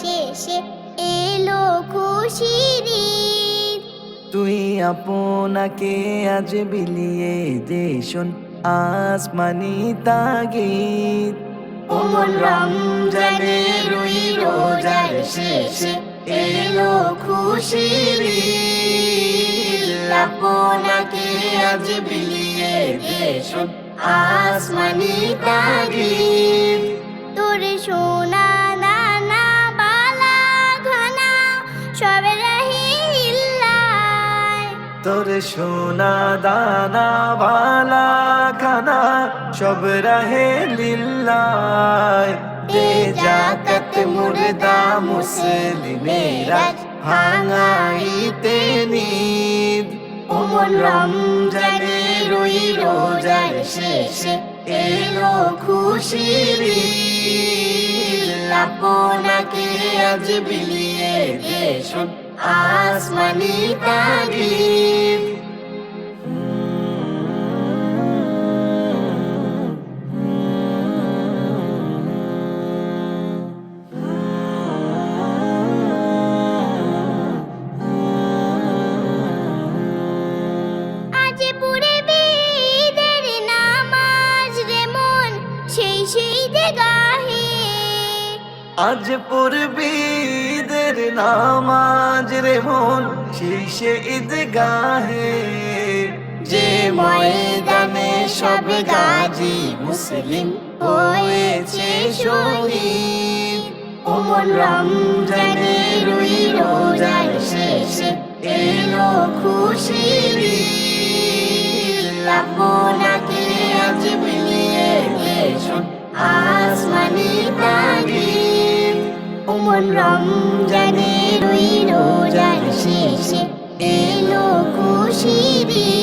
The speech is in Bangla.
শেষে এলো খুশির ঈদ। তুই আপনাকে আজ বিলিয়ে দে শোন আসমানি তাগিদ। ওমন রমজানের ওই রোজার শেষে এলো খুশির ঈদ। আপনাকে আজ বিলিয়ে দে শোন আসমানি তাগিদ। তোর সোনা দানা বালা ঘানা সব রহিল্লায়, তোর সোনা দানা বালা খানা সব রহে লিল্লাহ। দে জাকাত মুর্দা মুসলিমেরা ভাঙাইতে নিদ। ওমন রমজানের ওই রোজার শেষে এলো খুশির ঈদ। আপনাকে আজ বিলিয়ে দে শোন আসমানি তাগিদ। আজ পড়বে ঈদের নামাজ রে মন সেই সেই গাহে। আজ পড়বি ঈদের নামাজ রে মন শীর্ষে ঈদগাহে। যে ময়দানে সব গাজী মুসলিম হয়েছে শহীদ। ওমন রমজানের ওই রোজার শেষে এলো খুশির ঈদ। আপনাকে আজ বিলিয়ে দে শোন আসমানি তাগিদ। ওমন রমজানের ওই রোজার শেষে এলো খুশির ঈদ।